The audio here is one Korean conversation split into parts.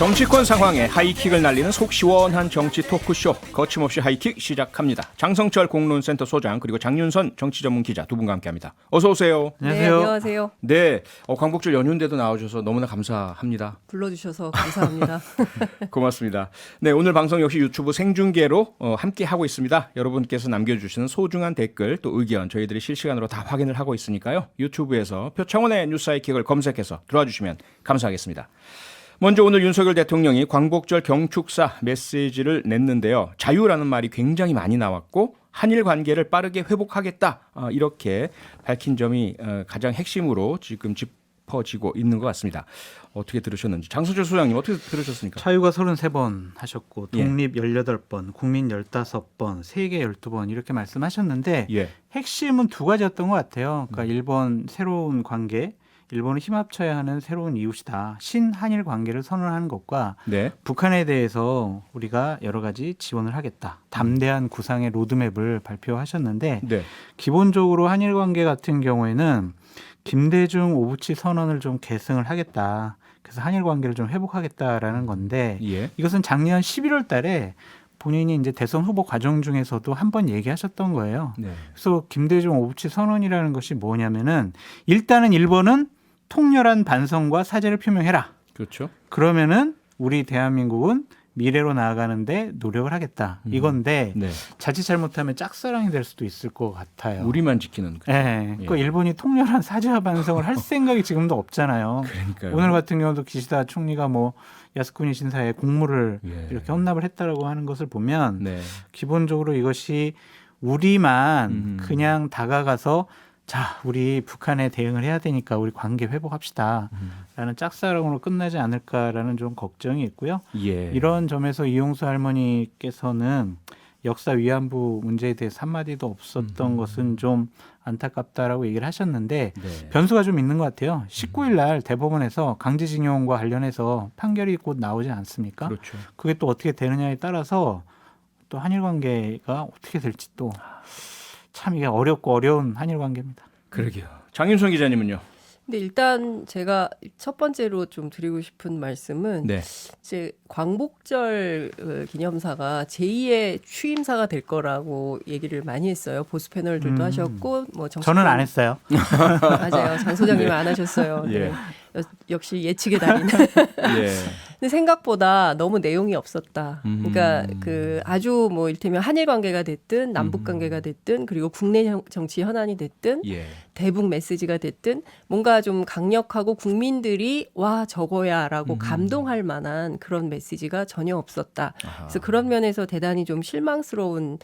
정치권 상황에 하이킥을 날리는 속 시원한 정치 토크쇼 거침없이 하이킥 시작합니다. 장성철 공론센터 소장 그리고 장윤선 정치전문기자 두 분과 함께합니다. 어서 오세요. 안녕하세요. 네, 안녕하세요. 네, 광복절 연휴인데도 나와주셔서 너무나 감사합니다. 불러주셔서 감사합니다. 고맙습니다. 네, 오늘 방송 역시 유튜브 생중계로 함께 하고 있습니다. 여러분께서 남겨주시는 소중한 댓글 또 의견 저희들이 실시간으로 다 확인을 하고 있으니까요. 유튜브에서 표창원의 뉴스 하이킥을 검색해서 들어와 주시면 감사하겠습니다. 먼저 오늘 윤석열 대통령이 광복절 경축사 메시지를 냈는데요. 자유라는 말이 굉장히 많이 나왔고 한일 관계를 빠르게 회복하겠다 이렇게 밝힌 점이 가장 핵심으로 지금 짚어지고 있는 것 같습니다. 어떻게 들으셨는지. 장성철 소장님 어떻게 들으셨습니까? 자유가 33번 하셨고 독립 18번, 국민 15번, 세계 12번 이렇게 말씀하셨는데 예. 핵심은 두 가지였던 것 같아요. 그러니까 일본 새로운 관계, 일본은 힘합쳐야 하는 새로운 이웃이다. 신한일 관계를 선언하는 것과 네. 북한에 대해서 우리가 여러 가지 지원을 하겠다. 담대한 구상의 로드맵을 발표하셨는데 네. 기본적으로 한일 관계 같은 경우에는 김대중 오부치 선언을 좀 계승을 하겠다. 그래서 한일 관계를 좀 회복하겠다라는 건데 예. 이것은 작년 11월 달에 본인이 이제 대선 후보 과정 중에서도 한번 얘기하셨던 거예요. 네. 그래서 김대중 오부치 선언이라는 것이 뭐냐면은 일단은 일본은 통렬한 반성과 사죄를 표명해라. 그렇죠. 그러면은 우리 대한민국은 미래로 나아가는데 노력을 하겠다. 이건데 네. 자칫 잘못하면 짝사랑이 될 수도 있을 것 같아요. 우리만 지키는. 그렇죠? 네, 그러니까 일본이 통렬한 사죄와 반성을 할 생각이 지금도 없잖아요. 그러니까요. 오늘 같은 경우도 기시다 총리가 뭐 야스쿠니 신사에 공물을 예. 이렇게 헌납을 했다라고 하는 것을 보면 네. 기본적으로 이것이 우리만 음. 그냥 다가가서 자, 우리 북한에 대응을 해야 되니까 우리 관계 회복합시다. 라는 짝사랑으로 끝나지 않을까라는 좀 걱정이 있고요. 예. 이런 점에서 이용수 할머니께서는 역사 위안부 문제에 대해서 한마디도 없었던 것은 좀 안타깝다라고 얘기를 하셨는데 네. 변수가 좀 있는 것 같아요. 19일 날 대법원에서 강제징용과 관련해서 판결이 곧 나오지 않습니까? 그렇죠. 그게 또 어떻게 되느냐에 따라서 또 한일 관계가 어떻게 될지 또 참 이게 어렵고 어려운 한일 관계입니다. 그러게요. 장윤선 기자님은요? 근데 일단 제가 첫 번째로 좀 드리고 싶은 말씀은 네. 이제 광복절 기념사가 제2의 취임사가 될 거라고 얘기를 많이 했어요. 보수 패널들도 하셨고 뭐 저는 안 했어요. 맞아요. 장 소장님은 안 하셨어요. 예. 네. 역시 예측의 달인. 예. 근데 생각보다 너무 내용이 없었다. 그러니까 그 아주 뭐 이를테면 한일 관계가 됐든 남북 관계가 됐든 그리고 국내 정치 현안이 됐든 예. 대북 메시지가 됐든 뭔가 좀 강력하고 국민들이 와 저거야라고 감동할 만한 그런 메시지가 전혀 없었다. 그래서 그런 면에서 대단히 좀 실망스러운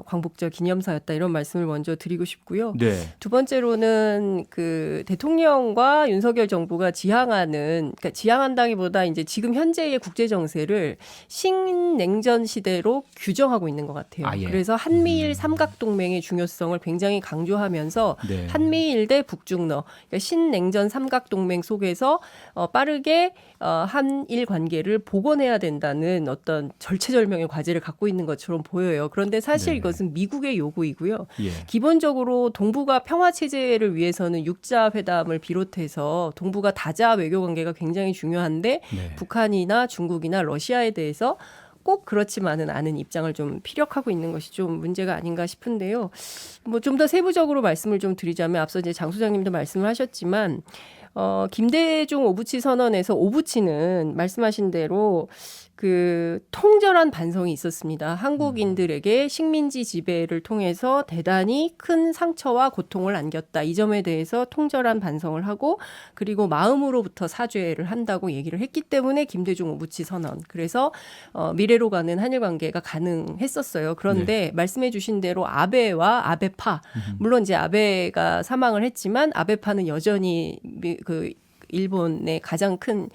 광복절 기념사였다 이런 말씀을 먼저 드리고 싶고요. 네. 두 번째로는 그 대통령과 윤석열 정부가 지향하는 그러니까 지향한다기보다 이제 지금 현재의 국제 정세를 신냉전 시대로 규정하고 있는 것 같아요. 아, 예. 그래서 한미일 삼각 동맹의 중요성을 굉장히 강조하면서 네. 한미일 대 북중러 그러니까 신냉전 삼각 동맹 속에서 빠르게 한일 관계를 복원해야 된다는 어떤 절체절명의 과제를 갖고 있는 것처럼 보여요. 그런데 사실 네. 이것은 미국의 요구이고요. 예. 기본적으로 동북아 평화 체제를 위해서는 육자 회담을 비롯해서 동북아 다자 외교 관계가 굉장히 중요한데 네. 북한이나 중국이나 러시아에 대해서 꼭 그렇지만은 않은 입장을 좀 피력하고 있는 것이 좀 문제가 아닌가 싶은데요. 뭐 좀 더 세부적으로 말씀을 좀 드리자면 앞서 이제 장 소장님도 말씀을 하셨지만 김대중 오부치 선언에서 오부치는 말씀하신 대로 그 통절한 반성이 있었습니다. 한국인들에게 식민지 지배를 통해서 대단히 큰 상처와 고통을 안겼다. 이 점에 대해서 통절한 반성을 하고 그리고 마음으로부터 사죄를 한다고 얘기를 했기 때문에 김대중 오부치 선언. 그래서 미래로 가는 한일 관계가 가능했었어요. 그런데 말씀해 주신 대로 아베와 아베파 물론 이제 아베가 사망을 했지만 아베파는 여전히 그 일본의 가장 큰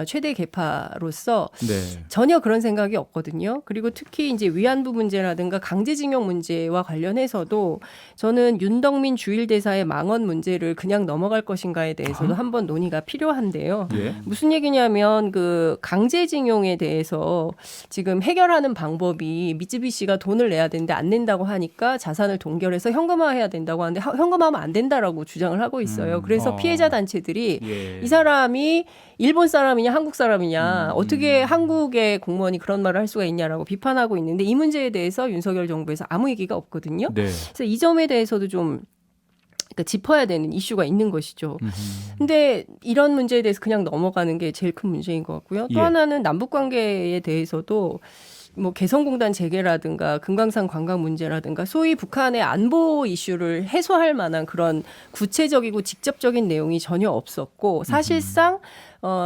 최대 계파로서 네. 전혀 그런 생각이 없거든요. 그리고 특히 이제 위안부 문제라든가 강제징용 문제와 관련해서도 저는 윤덕민 주일대사의 망언 문제를 그냥 넘어갈 것인가에 대해서도 한번 논의가 필요한데요. 예. 무슨 얘기냐면 그 강제징용에 대해서 지금 해결하는 방법이 미쯔비시가 돈을 내야 되는데 안 낸다고 하니까 자산을 동결해서 현금화해야 된다고 하는데 현금화하면 안 된다라고 주장을 하고 있어요. 그래서 피해자 단체들이 예. 이 사람이 일본 사람이 사람이냐 한국 사람이냐 어떻게 한국의 공무원이 그런 말을 할 수가 있냐라고 비판하고 있는데 이 문제에 대해서 윤석열 정부에서 아무 얘기가 없거든요. 네. 그래서 이 점에 대해서도 좀 그러니까 짚어야 되는 이슈가 있는 것이죠. 근데 이런 문제에 대해서 그냥 넘어가는 게 제일 큰 문제인 것 같고요. 또 예. 하나는 남북 관계에 대해서도 뭐 개성공단 재개라든가 금강산 관광 문제라든가 소위 북한의 안보 이슈를 해소할 만한 그런 구체적이고 직접적인 내용이 전혀 없었고 사실상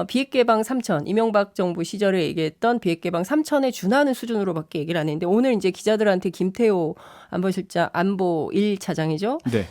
비핵개방 3천 이명박 정부 시절에 얘기했던 비핵개방 3천에 준하는 수준으로밖에 얘기를 안 했는데 오늘 이제 기자들한테 김태호 안보실장 안보 1차장이죠. 네.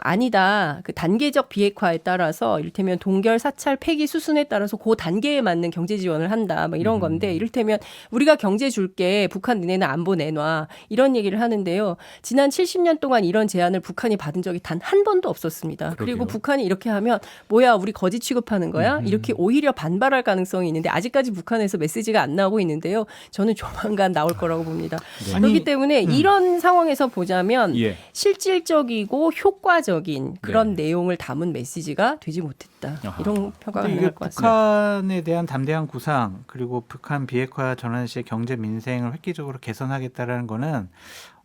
아니다. 그 단계적 비핵화에 따라서 이를테면 동결 사찰 폐기 수순에 따라서 그 단계에 맞는 경제 지원을 한다. 막 이런 건데 이를테면 우리가 경제 줄게 북한 니네는 안보 내놔. 이런 얘기를 하는데요. 지난 70년 동안 이런 제안을 북한이 받은 적이 단 한 번도 없었습니다. 그리고 그러게요. 북한이 이렇게 하면 뭐야 우리 거짓 취급하는 거야? 이렇게 오히려 반발할 가능성이 있는데 아직까지 북한에서 메시지가 안 나오고 있는데요. 저는 조만간 나올 거라고 봅니다. 네. 그렇기 때문에 이런 상황에서 보자면 예. 실질적이고 효과적인 그런 내용을 담은 메시지가 되지 못했다. 아하. 이런 평가가 근데 가능할 이게 것 같습니다. 북한에 대한 담대한 구상 그리고 북한 비핵화 전환 시의 경제 민생을 획기적으로 개선하겠다라는 거는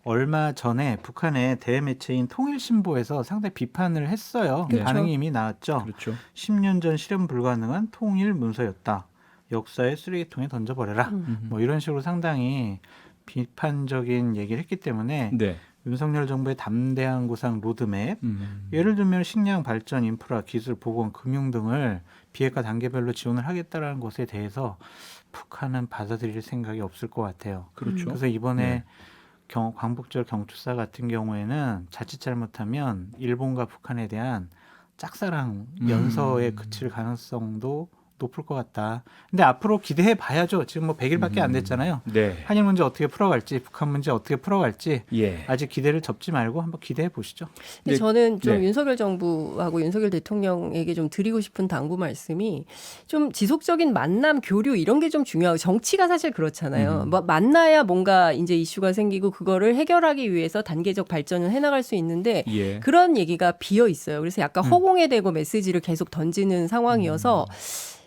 얼마 전에 북한의 대매체인 통일신보에서 상당히 비판을 했어요. 그렇죠. 반응이 이미 나왔죠. 그렇죠. 10년 전 실현 불가능한 통일 문서였다. 역사의 쓰레기통에 던져버려라. 뭐 이런 식으로 상당히 비판적인 얘기를 했기 때문에 네. 윤석열 정부의 담대한 구상 로드맵 예를 들면 식량 발전 인프라 기술 보건 금융 등을 비핵화 단계별로 지원을 하겠다라는 것에 대해서 북한은 받아들일 생각이 없을 것 같아요. 그렇죠. 그래서 이번에 네. 광복절 경축사 같은 경우에는 자칫 잘못하면 일본과 북한에 대한 짝사랑 연서에 그칠 가능성도 높을 것 같다. 근데 앞으로 기대해 봐야죠. 지금 뭐 100일밖에 안 됐잖아요. 네. 한일 문제 어떻게 풀어갈지, 북한 문제 어떻게 풀어갈지 예. 아직 기대를 접지 말고 한번 기대해 보시죠. 근데 네. 저는 좀 네. 윤석열 정부하고 윤석열 대통령에게 좀 드리고 싶은 당부 말씀이 좀 지속적인 만남, 교류 이런 게 좀 중요하고 정치가 사실 그렇잖아요. 뭐 만나야 뭔가 이제 이슈가 생기고 그거를 해결하기 위해서 단계적 발전을 해나갈 수 있는데 예. 그런 얘기가 비어 있어요. 그래서 약간 허공에 대고 메시지를 계속 던지는 상황이어서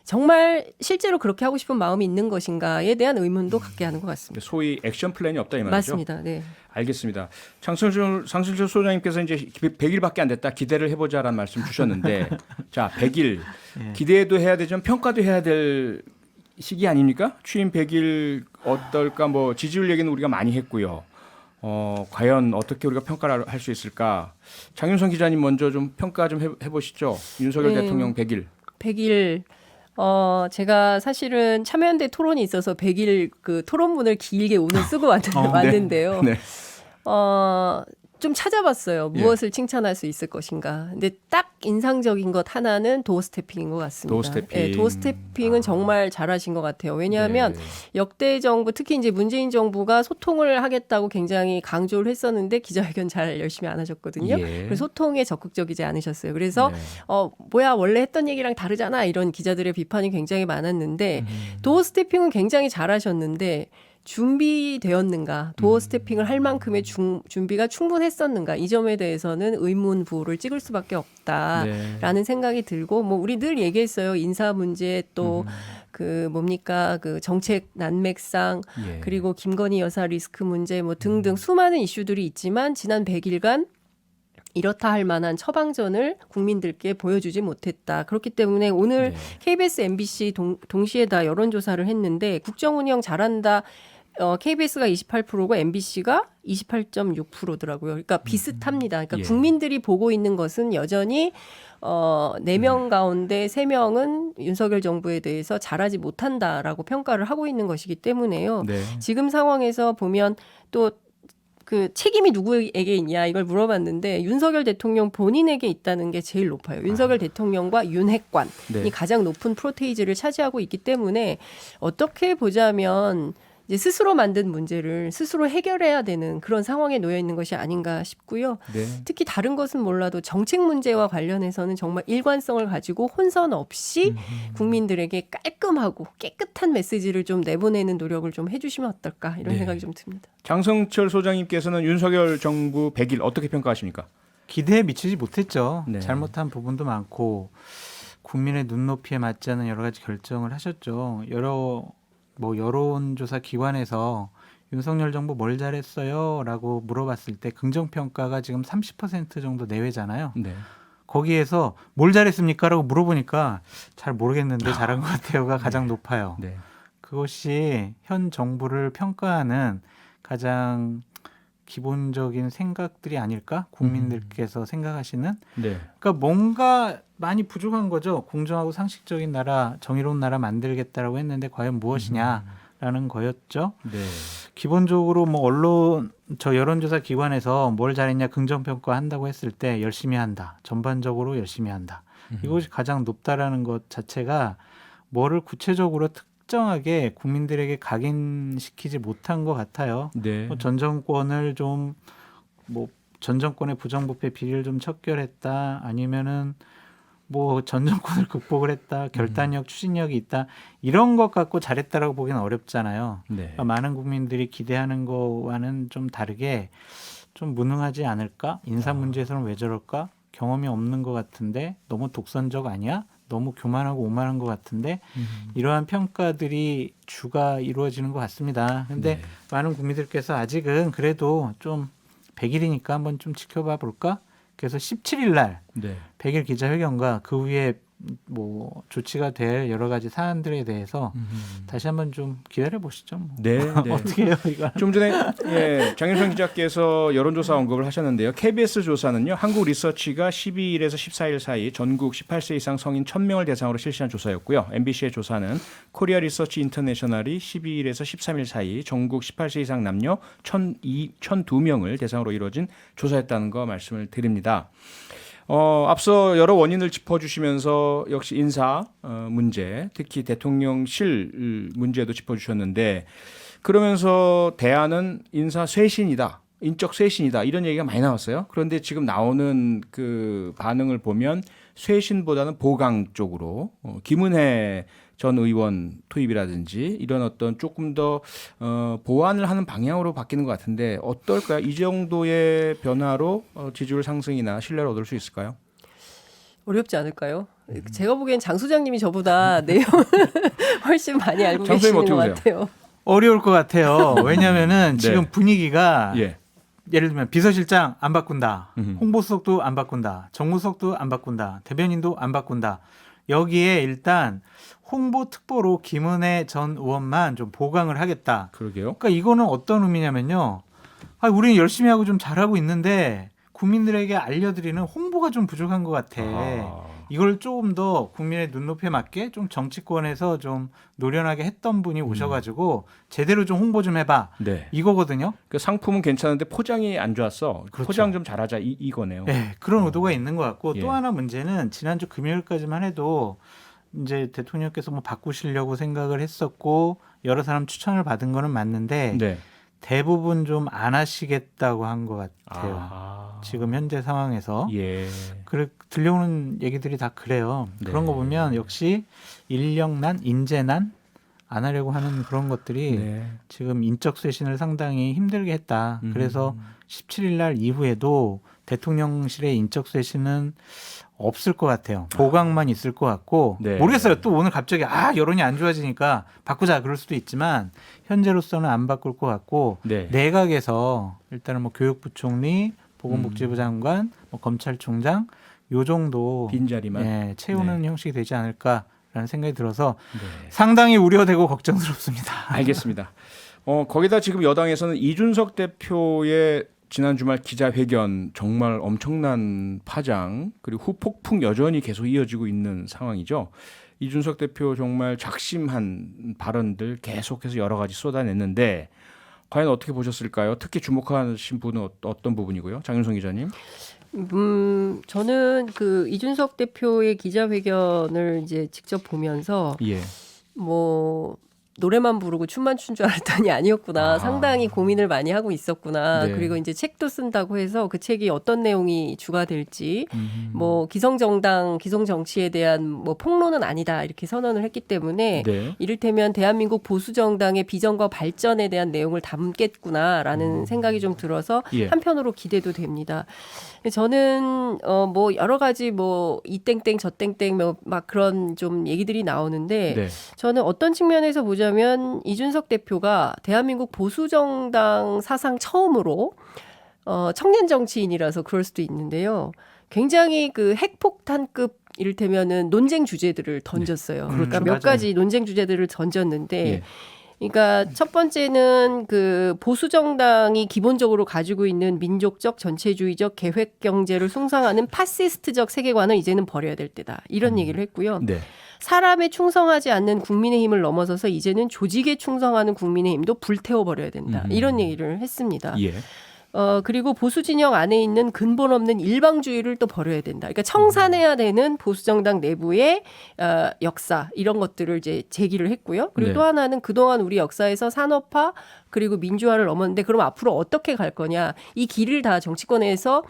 정말 실제로 그렇게 하고 싶은 마음이 있는 것인가에 대한 의문도 갖게 하는 것 같습니다. 소위 액션 플랜이 없다 이 말이죠. 맞습니다. 네. 알겠습니다. 상승철 소장님께서 이제 100일밖에 안 됐다 기대를 해보자라는 말씀 주셨는데 자 100일 예. 기대도 해야 되지만 평가도 해야 될 시기 아닙니까? 취임 100일 어떨까 뭐 지지율 얘기는 우리가 많이 했고요. 과연 어떻게 우리가 평가를 할 수 있을까? 장윤성 기자님 먼저 좀 평가 좀 해보시죠. 윤석열 네. 대통령 100일. 100일 제가 사실은 참여연대 토론이 있어서 100일 그 토론문을 길게 오늘 쓰고 왔는데요. 네. 좀 찾아봤어요. 무엇을 칭찬할 수 있을 것인가. 근데 딱 인상적인 것 하나는 도어 스태핑인 것 같습니다. 도어 스태핑. 네, 도어 스태핑은 정말 잘하신 것 같아요. 왜냐하면 네. 역대 정부, 특히 이제 문재인 정부가 소통을 하겠다고 굉장히 강조를 했었는데 기자회견 잘 열심히 안 하셨거든요. 예. 그래서 소통에 적극적이지 않으셨어요. 그래서 네. 뭐야 원래 했던 얘기랑 다르잖아 이런 기자들의 비판이 굉장히 많았는데 도어 스태핑은 굉장히 잘하셨는데 준비되었는가 도어 스태핑을 할 만큼의 준비가 충분했었는가 이 점에 대해서는 의문부를 찍을 수밖에 없다라는 네. 생각이 들고 뭐 우리 늘 얘기했어요. 인사 문제 또 그 뭡니까 그 정책 난맥상 예. 그리고 김건희 여사 리스크 문제 뭐 등등 수많은 이슈들이 있지만 지난 100일간 이렇다 할 만한 처방전을 국민들께 보여주지 못했다. 그렇기 때문에 오늘 네. KBS, MBC 동시에 다 여론조사를 했는데 국정운영 잘한다. KBS가 28%고 MBC가 28.6%더라고요. 그러니까 비슷합니다. 그러니까 예. 국민들이 보고 있는 것은 여전히 4명 가운데 3명은 윤석열 정부에 대해서 잘하지 못한다라고 평가를 하고 있는 것이기 때문에요. 네. 지금 상황에서 보면 또 그 책임이 누구에게 있냐 이걸 물어봤는데 윤석열 대통령 본인에게 있다는 게 제일 높아요. 윤석열 대통령과 윤핵관이 네. 가장 높은 프로테이지를 차지하고 있기 때문에 어떻게 보자면 이제 스스로 만든 문제를 스스로 해결해야 되는 그런 상황에 놓여 있는 것이 아닌가 싶고요. 네. 특히 다른 것은 몰라도 정책 문제와 관련해서는 정말 일관성을 가지고 혼선 없이 국민들에게 깔끔하고 깨끗한 메시지를 좀 내보내는 노력을 좀 해주시면 어떨까 이런 네. 생각이 좀 듭니다. 장성철 소장님께서는 윤석열 정부 100일 어떻게 평가하십니까? 기대에 미치지 못했죠. 네. 잘못한 부분도 많고 국민의 눈높이에 맞지 않는 여러 가지 결정을 하셨죠. 여러 여론조사 기관에서 윤석열 정부 뭘 잘했어요?라고 물어봤을 때 긍정평가가 지금 30% 정도 내외잖아요. 네. 거기에서 뭘 잘했습니까?라고 물어보니까 잘 모르겠는데 잘한 것 같아요가 가장 높아요. 네. 그것이 현 정부를 평가하는 가장 기본적인 생각들이 아닐까? 국민들께서 생각하시는. 네. 그러니까 뭔가 많이 부족한 거죠. 공정하고 상식적인 나라, 정의로운 나라 만들겠다라고 했는데 과연 무엇이냐라는 거였죠. 네. 기본적으로 뭐 언론 여론조사 기관에서 뭘 잘했냐 긍정평가 한다고 했을 때 열심히 한다. 전반적으로 열심히 한다. 이것이 가장 높다라는 것 자체가 뭐를 구체적으로 특정하게 국민들에게 각인시키지 못한 것 같아요. 네. 전 정권을 좀 전 정권의 부정부패 비리를 좀 척결했다. 아니면은 전 정권을 극복을 했다. 결단력, 추진력이 있다. 이런 것 갖고 잘했다라고 보기는 어렵잖아요. 네. 그러니까 많은 국민들이 기대하는 거와는 좀 다르게 좀 무능하지 않을까? 인사 문제에서는 왜 저럴까? 경험이 없는 것 같은데 너무 독선적 아니야? 너무 교만하고 오만한 것 같은데 이러한 평가들이 주가 이루어지는 것 같습니다. 근데 네. 많은 국민들께서 아직은 그래도 좀 100일이니까 한번 좀 지켜봐 볼까? 그래서 17일 날 네. 100일 기자회견과 그 후에 조치가 될 여러 가지 사안들에 대해서 다시 한번 좀 기다려 보시죠. 네. 네. 어떻게 해요, 이거? 좀 전에 장윤성 기자께서 여론조사 언급을 하셨는데요. KBS 조사는요. 한국리서치가 12일에서 14일 사이 전국 18세 이상 성인 1000명을 대상으로 실시한 조사였고요. MBC의 조사는 코리아 리서치 인터내셔널이 12일에서 13일 사이 전국 18세 이상 남녀 1002명을 대상으로 이루어진 조사였다는 거 말씀을 드립니다. 앞서 여러 원인을 짚어주시면서 역시 인사 문제, 특히 대통령실 문제도 짚어주셨는데 그러면서 대안은 인사 쇄신이다, 인적 쇄신이다 이런 얘기가 많이 나왔어요. 그런데 지금 나오는 그 반응을 보면 쇄신보다는 보강 쪽으로 김은혜 전 의원 투입이라든지 이런 어떤 조금 더 보완을 하는 방향으로 바뀌는 것 같은데 어떨까요? 이 정도의 변화로 지지율 상승이나 신뢰를 얻을 수 있을까요? 어렵지 않을까요? 제가 보기엔 장 소장님이 저보다 내용을 훨씬 많이 알고 장 계시는 소장님 것 어떻게 같아요. 어려울 것 같아요. 왜냐하면은 네. 지금 분위기가 예. 예를 들면 비서실장 안 바꾼다. 음흠. 홍보수석도 안 바꾼다. 정무수석도 안 바꾼다. 대변인도 안 바꾼다. 여기에 일단 홍보특보로 김은혜 전 의원만 좀 보강을 하겠다. 그러게요. 그러니까 이거는 어떤 의미냐면요. 우리는 열심히 하고 좀 잘하고 있는데 국민들에게 알려드리는 홍보가 좀 부족한 것 같아. 이걸 조금 더 국민의 눈높이에 맞게 좀 정치권에서 좀 노련하게 했던 분이 오셔가지고 제대로 좀 홍보 좀 해봐. 네. 이거거든요. 그 상품은 괜찮은데 포장이 안 좋았어. 그렇죠. 포장 좀 잘하자 이거네요. 네, 그런 의도가 있는 것 같고 예. 또 하나 문제는 지난주 금요일까지만 해도 이제 대통령께서 바꾸시려고 생각을 했었고 여러 사람 추천을 받은 거는 맞는데 네. 대부분 좀 안 하시겠다고 한 것 같아요. 지금 현재 상황에서. 예. 들려오는 얘기들이 다 그래요. 네. 그런 거 보면 역시 인력난, 인재난 안 하려고 하는 그런 것들이 네. 지금 인적 쇄신을 상당히 힘들게 했다. 그래서 17일 날 이후에도 대통령실의 인적 쇄신은 없을 것 같아요. 보강만 있을 것 같고 네. 모르겠어요. 또 오늘 갑자기 여론이 안 좋아지니까 바꾸자 그럴 수도 있지만 현재로서는 안 바꿀 것 같고 네. 내각에서 일단은 교육부총리, 보건복지부 장관, 검찰총장 요 정도 빈자리만 채우는 형식이 되지 않을까라는 생각이 들어서 네. 상당히 우려되고 걱정스럽습니다. 알겠습니다. 거기다 지금 여당에서는 이준석 대표의 지난 주말 기자회견 정말 엄청난 파장 그리고 후폭풍 여전히 계속 이어지고 있는 상황이죠. 이준석 대표 정말 작심한 발언들 계속해서 여러 가지 쏟아냈는데 과연 어떻게 보셨을까요? 특히 주목하신 부분은 어떤 부분이고요? 장윤성 기자님. 저는 그 이준석 대표의 기자회견을 이제 직접 보면서 예. 노래만 부르고 춤만 춘 줄 알았더니 아니었구나. 아. 상당히 고민을 많이 하고 있었구나. 네. 그리고 이제 책도 쓴다고 해서 그 책이 어떤 내용이 주가 될지 뭐 기성정당, 기성정치에 대한 뭐 폭로는 아니다 이렇게 선언을 했기 때문에 네. 이를테면 대한민국 보수정당의 비전과 발전에 대한 내용을 담겠구나라는 생각이 좀 들어서 예. 한편으로 기대도 됩니다. 저는 뭐 여러 가지 뭐 이 땡땡 저 땡땡 뭐 막 그런 좀 얘기들이 나오는데 네. 저는 어떤 측면에서 보자면 이준석 대표가 대한민국 보수정당 사상 처음으로 청년 정치인이라서 그럴 수도 있는데요. 굉장히 그 핵폭탄급 이를테면은 논쟁 주제들을 던졌어요. 그러니까 그렇죠. 몇 맞아요. 가지 논쟁 주제들을 던졌는데 예. 그러니까 첫 번째는 그 보수 정당이 기본적으로 가지고 있는 민족적 전체주의적 계획 경제를 숭상하는 파시스트적 세계관을 이제는 버려야 될 때다. 이런 얘기를 했고요. 네. 사람에 충성하지 않는 국민의힘을 넘어서서 이제는 조직에 충성하는 국민의힘도 불태워 버려야 된다. 이런 얘기를 했습니다. 예. 그리고 보수 진영 안에 있는 근본 없는 일방주의를 또 버려야 된다. 그러니까 청산해야 되는 보수 정당 내부의 역사 이런 것들을 이제 제기를 했고요. 그리고 네. 또 하나는 그동안 우리 역사에서 산업화 그리고 민주화를 넘었는데 그럼 앞으로 어떻게 갈 거냐. 이 길을 다 정치권에서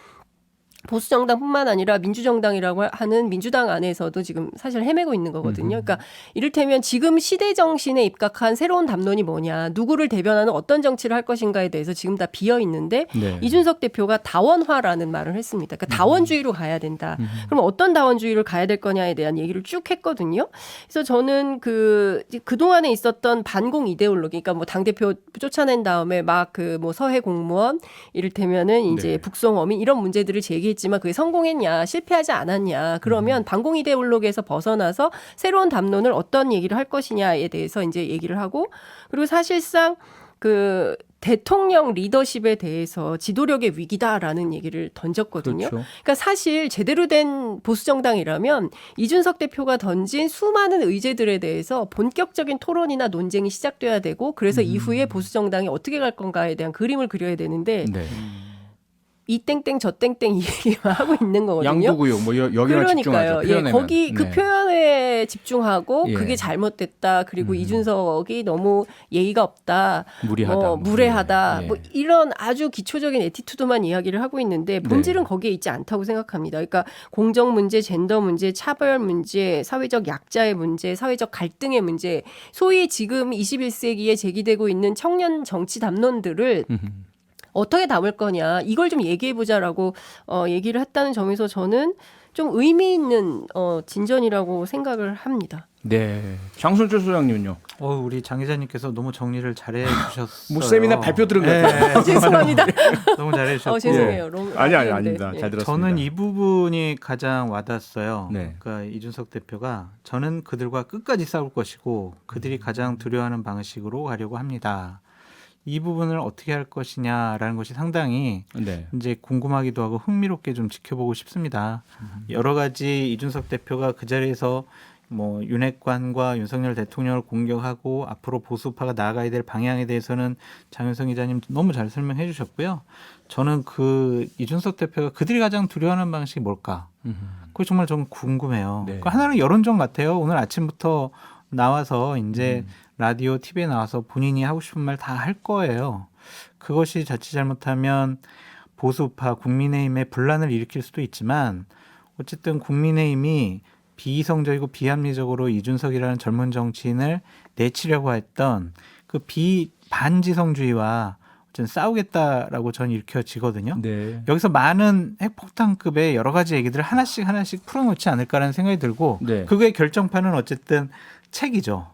보수정당뿐만 아니라 민주정당이라고 하는 민주당 안에서도 지금 사실 헤매고 있는 거거든요. 그러니까 이를테면 지금 시대 정신에 입각한 새로운 담론이 뭐냐, 누구를 대변하는 어떤 정치를 할 것인가에 대해서 지금 다 비어 있는데 네. 이준석 대표가 다원화라는 말을 했습니다. 그러니까 다원주의로 가야 된다. 그럼 어떤 다원주의를 가야 될 거냐에 대한 얘기를 쭉 했거든요. 그래서 저는 그동안에 있었던 반공 이데올로기, 그러니까 뭐 당대표 쫓아낸 다음에 막 그 뭐 서해 공무원, 이를테면은 이제 네. 북송 어민 이런 문제들을 제기했지만 그게 성공했냐, 실패하지 않았냐. 그러면 반공 이데올로기에서 벗어나서 새로운 담론을 어떤 얘기를 할 것이냐에 대해서 이제 얘기를 하고 그리고 사실상 그 대통령 리더십에 대해서 지도력의 위기다라는 얘기를 던졌거든요. 그렇죠. 그러니까 사실 제대로 된 보수 정당이라면 이준석 대표가 던진 수많은 의제들에 대해서 본격적인 토론이나 논쟁이 시작돼야 되고 그래서 이후에 보수 정당이 어떻게 갈 건가에 대한 그림을 그려야 되는데 네. 이 땡땡 저 땡땡 이 얘기만 하고 있는 거거든요. 양보고요. 뭐 여기만 집중하죠. 그러니까요. 예, 표현에만. 거기 그 네. 표현에 집중하고 예. 그게 잘못됐다. 그리고 이준석이 너무 예의가 없다. 무리하다. 뭐 무례하다. 예. 뭐 이런 아주 기초적인 에티튜드만 이야기를 하고 있는데 본질은 네. 거기에 있지 않다고 생각합니다. 그러니까 공정 문제, 젠더 문제, 차별 문제, 사회적 약자의 문제, 사회적 갈등의 문제, 소위 지금 21세기에 제기되고 있는 청년 정치 담론들을 어떻게 담을 거냐 이걸 좀 얘기해보자라고 얘기를 했다는 점에서 저는 좀 의미 있는 진전이라고 생각을 합니다. 네. 장순철 소장님은요? 우리 장 기자님께서 너무 정리를 잘해 주셨어요. 뭐 세미나 발표 들은 것 같아요. 죄송합니다. 너무 잘해 주셨고. 죄송해요. 아니 네. 아닙니다. 잘 들었습니다. 저는 이 부분이 가장 와닿았어요. 네. 그러니까 이준석 대표가 저는 그들과 끝까지 싸울 것이고 그들이 가장 두려워하는 방식으로 가려고 합니다. 이 부분을 어떻게 할 것이냐라는 것이 상당히 네. 이제 궁금하기도 하고 흥미롭게 좀 지켜보고 싶습니다. 여러 가지 이준석 대표가 그 자리에서 뭐 윤핵관과 윤석열 대통령을 공격하고 앞으로 보수파가 나아가야 될 방향에 대해서는 장윤성 기자님 너무 잘 설명해 주셨고요. 저는 그 이준석 대표가 그들이 가장 두려워하는 방식이 뭘까? 그거 정말 좀 궁금해요. 네. 그 하나는 여론전 같아요. 오늘 아침부터 나와서 이제 라디오, TV에 나와서 본인이 하고 싶은 말 다 할 거예요. 그것이 자칫 잘못하면 보수파 국민의힘의 분란을 일으킬 수도 있지만 어쨌든 국민의힘이 비이성적이고 비합리적으로 이준석이라는 젊은 정치인을 내치려고 했던 그 반지성주의와 좀 싸우겠다라고 저는 일으켜지거든요. 네. 여기서 많은 핵폭탄급의 여러 가지 얘기들을 하나씩 풀어놓지 않을까라는 생각이 들고 네. 그거의 결정판은 어쨌든 책이죠.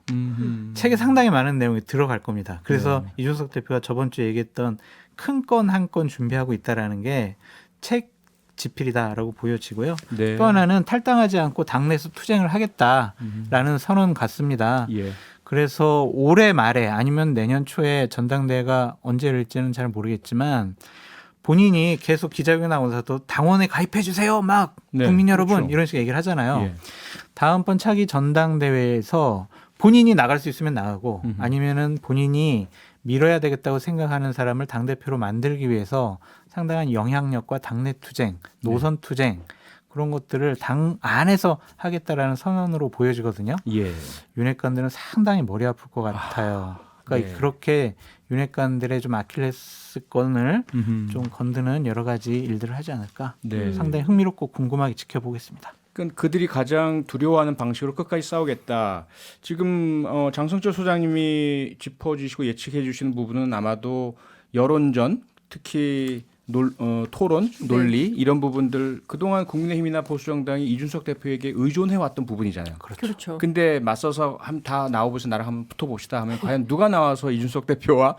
책에 상당히 많은 내용이 들어갈 겁니다. 그래서 이준석 대표가 저번 주에 얘기했던 큰 건 한 건 준비하고 있다라는 게 책 지필이다라고 보여지고요. 네. 또 하나는 탈당하지 않고 당내에서 투쟁을 하겠다라는 선언 같습니다. 예. 그래서 올해 말에 아니면 내년 초에 전당대회가 언제 열릴지는 잘 모르겠지만 본인이 계속 기자회견 나오면서도 당원에 가입해 주세요. 막 네, 국민 여러분 그렇죠. 이런 식으로 얘기를 하잖아요. 예. 다음번 차기 전당대회에서 본인이 나갈 수 있으면 나가고 아니면은 본인이 밀어야 되겠다고 생각하는 사람을 당대표로 만들기 위해서 상당한 영향력과 당내 투쟁, 노선 투쟁 그런 것들을 당 안에서 하겠다라는 선언으로 보여지거든요. 예. 윤핵관들은 상당히 머리 아플 것 같아요. 그러니까 네. 그렇게 윤핵관들의 좀 아킬레스건을 음흠. 좀 건드는 여러 가지 일들을 하지 않을까. 네. 상당히 흥미롭고 궁금하게 지켜보겠습니다. 그들이 가장 두려워하는 방식으로 끝까지 싸우겠다. 지금 장성철 소장님이 짚어주시고 예측해주시는 부분은 아마도 여론전, 특히 토론, 논리 이런 부분들 그동안 국민의힘이나 보수정당이 이준석 대표에게 의존해왔던 부분이잖아요. 그렇죠. 근데 맞서서 다 나와보세요. 나랑 한번 붙어봅시다 하면 과연 누가 나와서 이준석 대표와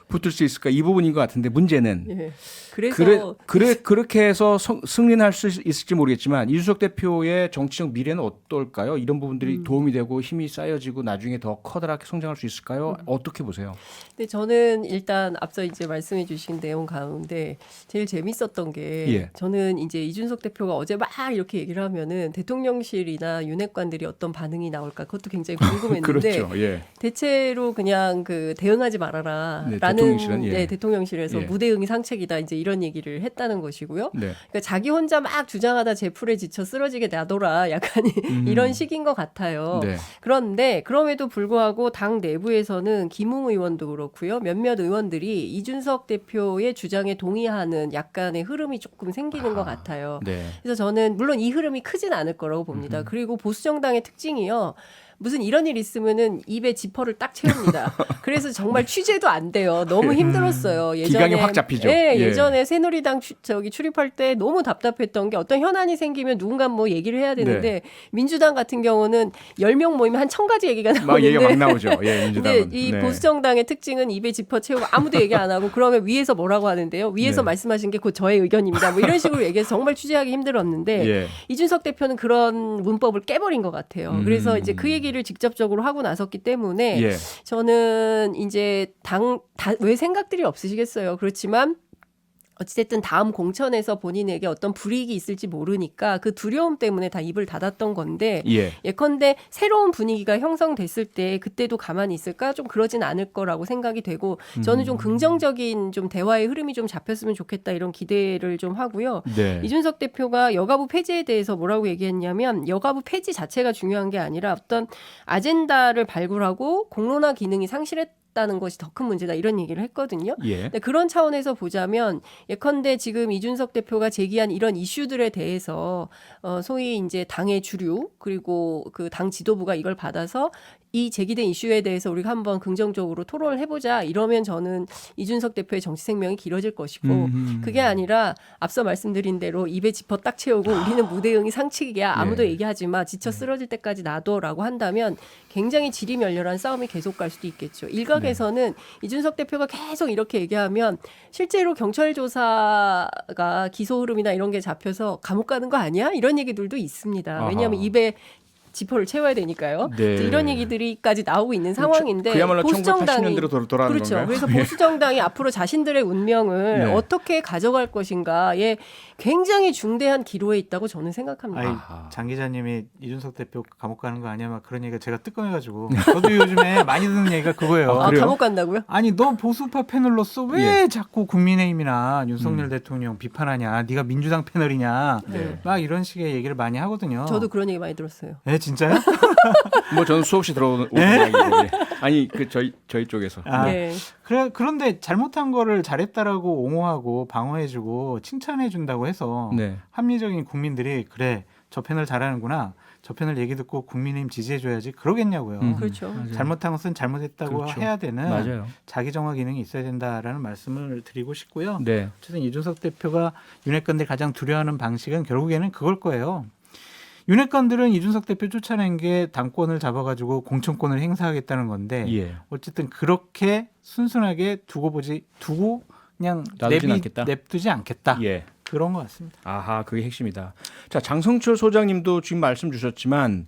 붙을 수 있을까? 이 부분인 것 같은데 문제는 예. 그래서 그렇게 해서 승리할 수 있을지 모르겠지만 이준석 대표의 정치적 미래는 어떨까요? 이런 부분들이 도움이 되고 힘이 쌓여지고 나중에 더 커다랗게 성장할 수 있을까요? 어떻게 보세요? 근데 저는 일단 앞서 이제 말씀해 주신 내용 가운데 제일 재밌었던 게 예. 저는 이제 이준석 대표가 어제 막 이렇게 얘기를 하면은 대통령실이나 윤핵관들이 어떤 반응이 나올까 그것도 굉장히 궁금했는데 그렇죠. 예. 대체로 그냥 그 대응하지 말아라 네, 라는 대통령실은, 예. 네, 대통령실에서 예. 무대응이 상책이다 이제 이런 얘기를 했다는 것이고요. 네. 그러니까 자기 혼자 막 주장하다 제풀에 지쳐 쓰러지게 놔둬라 약간 이런 식인 것 같아요. 네. 그런데 그럼에도 불구하고 당 내부에서는 김웅 의원도 그렇고요. 몇몇 의원들이 이준석 대표의 주장에 동의하는 약간의 흐름이 조금 생기는 것 같아요. 네. 그래서 저는 물론 이 흐름이 크진 않을 거라고 봅니다. 그리고 보수정당의 특징이요. 무슨 이런 일 있으면은 입에 지퍼를 딱 채웁니다. 그래서 정말 취재도 안 돼요. 너무 힘들었어요. 예전에 기강이 확 잡히죠. 예, 예. 예전에 새누리당 출입할 때 너무 답답했던 게 어떤 현안이 생기면 누군가 뭐 얘기를 해야 되는데 네. 민주당 같은 경우는 10명 모이면 한 1000가지 얘기가 막 나오는데 얘기가 막 나오죠. 예, 민주당은. 근데 이 네. 보수정당의 특징은 입에 지퍼 채우고 아무도 얘기 안 하고 그러면 위에서 뭐라고 하는데요. 위에서 네. 말씀하신 게 곧 저의 의견입니다. 뭐 이런 식으로 얘기해서 정말 취재하기 힘들었는데 예. 이준석 대표는 그런 문법을 깨버린 것 같아요. 그래서 이제 그 얘기를 직접적으로 하고 나섰기 때문에 예. 저는 이제 왜 생각들이 없으시겠어요. 그렇지만 어찌됐든 다음 공천에서 본인에게 어떤 불이익이 있을지 모르니까 그 두려움 때문에 다 입을 닫았던 건데 예. 예컨대 새로운 분위기가 형성됐을 때 그때도 가만히 있을까? 좀 그러진 않을 거라고 생각이 되고 저는 좀 긍정적인 좀 대화의 흐름이 좀 잡혔으면 좋겠다 이런 기대를 좀 하고요. 네. 이준석 대표가 여가부 폐지에 대해서 뭐라고 얘기했냐면 여가부 폐지 자체가 중요한 게 아니라 어떤 아젠다를 발굴하고 공론화 기능이 상실했다는 것이 더 큰 문제다 이런 얘기를 했거든요. 예. 근데 그런 차원에서 보자면 예컨대 지금 이준석 대표가 제기한 이런 이슈들에 대해서 소위 이제 당의 주류 그리고 그 당 지도부가 이걸 받아서 이 제기된 이슈에 대해서 우리가 한번 긍정적으로 토론을 해보자 이러면 저는 이준석 대표의 정치 생명이 길어질 것이고 그게 아니라 앞서 말씀드린 대로 입에 지퍼 딱 채우고 우리는 무대응이 상칙이야 아무도 예. 얘기하지 마 지쳐 쓰러질 때까지 놔둬라고 한다면 굉장히 지리멸렬한 싸움이 계속 갈 수도 있겠죠. 일각에서는 이준석 대표가 계속 이렇게 얘기하면 실제로 경찰 조사가 기소 흐름이나 이런 게 잡혀서 감옥 가는 거 아니야? 이런 얘기들도 있습니다. 왜냐하면 아하. 입에 지퍼를 채워야 되니까요. 네. 그래서 이런 얘기들이까지 나오고 있는 상황인데 그야말로 보수정당이 1980년대로 돌아가는 그렇죠. 건가요? 그래서 보수정당이 앞으로 자신들의 운명을 네. 어떻게 가져갈 것인가에 굉장히 중대한 기로에 있다고 저는 생각합니다. 아이, 아하. 장 기자님이 이준석 대표 감옥 가는 거 아니야? 막 그런 얘기가 제가 뜨끔해가지고 저도 요즘에 많이 듣는 얘기가 그거예요. 아, 그래요? 감옥 간다고요? 아니 너 보수파 패널로서 왜 예. 자꾸 국민의힘이나 윤석열 대통령 비판하냐? 네가 민주당 패널이냐? 네. 막 이런 식의 얘기를 많이 하거든요. 저도 그런 얘기 많이 들었어요. 에 진짜요? 뭐 저는 수없이 들어오는 이야기인데 아니 그 저희 쪽에서 아, 네. 그런데 잘못한 거를 잘했다라고 옹호하고 방어해주고 칭찬해준다고 해서 네. 합리적인 국민들이 그래 저 패널 잘하는구나 저 패널 얘기 듣고 국민의힘 지지해줘야지 그러겠냐고요. 그렇죠. 잘못한 것은 잘못했다고 그렇죠. 해야 되는 맞아요. 자기정화 기능이 있어야 된다라는 말씀을 드리고 싶고요. 네. 어쨌든 이준석 대표가 윤핵관들이 가장 두려워하는 방식은 결국에는 그걸 거예요. 윤핵관들은 이준석 대표 쫓아낸 게 당권을 잡아가지고 공천권을 행사하겠다는 건데 예. 어쨌든 그렇게 순순하게 두고 그냥 놔두진 않겠다. 냅두지 않겠다. 예. 그런 것 같습니다. 아하, 그게 핵심이다. 자, 장성철 소장님도 지금 말씀 주셨지만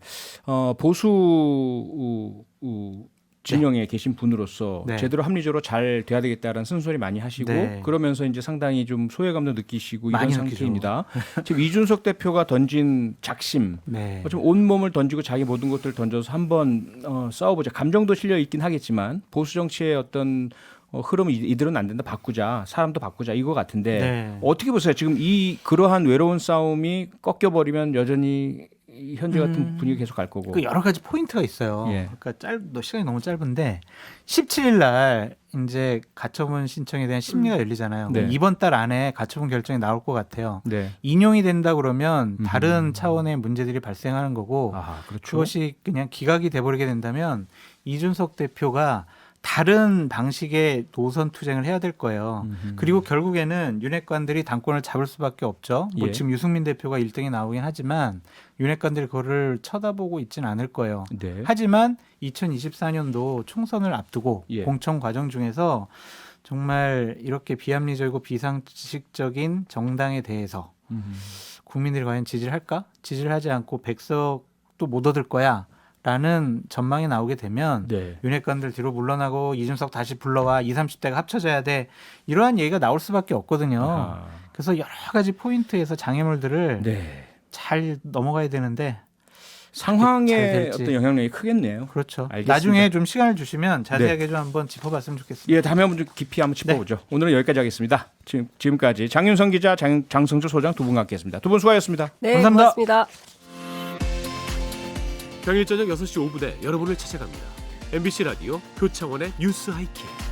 보수 진영에 계신 분으로서 네. 제대로 합리적으로 잘 돼야 되겠다라는 쓴소리 많이 하시고 네. 그러면서 이제 상당히 좀 소외감도 느끼시고 이런 많이 느끼죠. 상태입니다. 지금 이준석 대표가 던진 작심, 네. 좀 온몸을 던지고 자기 모든 것들을 던져서 한번 싸워보자. 감정도 실려 있긴 하겠지만 보수 정치의 어떤 흐름은 이들은 안 된다. 바꾸자. 사람도 바꾸자. 이거 같은데 네. 어떻게 보세요? 지금 이 그러한 외로운 싸움이 꺾여버리면 여전히 현재 같은 분위기 계속 갈 거고. 그 여러 가지 포인트가 있어요. 예. 그러니까 시간이 너무 짧은데 17일 날 이제 가처분 신청에 대한 심리가 열리잖아요. 네. 이번 달 안에 가처분 결정이 나올 것 같아요. 네. 인용이 된다 그러면 다른 차원의 문제들이 발생하는 거고 아, 그렇죠. 그것이 그냥 기각이 돼버리게 된다면 이준석 대표가 다른 방식의 노선 투쟁을 해야 될 거예요. 그리고 결국에는 윤핵관들이 당권을 잡을 수밖에 없죠. 뭐 예. 지금 유승민 대표가 1등에 나오긴 하지만 윤핵관들이 그거를 쳐다보고 있지는 않을 거예요. 네. 하지만 2024년도 총선을 앞두고 예. 공천 과정 중에서 정말 이렇게 비합리적이고 비상식적인 정당에 대해서 국민들이 과연 지지를 할까? 지지를 하지 않고 백석도 못 얻을 거야 라는 전망이 나오게 되면 네. 윤핵관들 뒤로 물러나고 이준석 다시 불러와 20, 30대가 합쳐져야 돼 이러한 얘기가 나올 수밖에 없거든요. 아, 그래서 여러 가지 포인트에서 장애물들을 네. 잘 넘어가야 되는데 잘 상황에 될지. 어떤 영향력이 크겠네요. 그렇죠. 알겠습니다. 나중에 좀 시간을 주시면 자세하게 좀 한번 짚어봤으면 좋겠습니다. 예, 다음에 한번 좀 깊이 한번 짚어보죠. 오늘은 여기까지 하겠습니다. 지금까지 장윤성 기자, 장성주 소장 두 분과 함께했습니다. 두 분 수고하셨습니다. 네, 감사합니다. 고맙습니다. 평일 저녁 6시 5분에 여러분을 찾아갑니다. MBC 라디오 표창원의 뉴스 하이킥.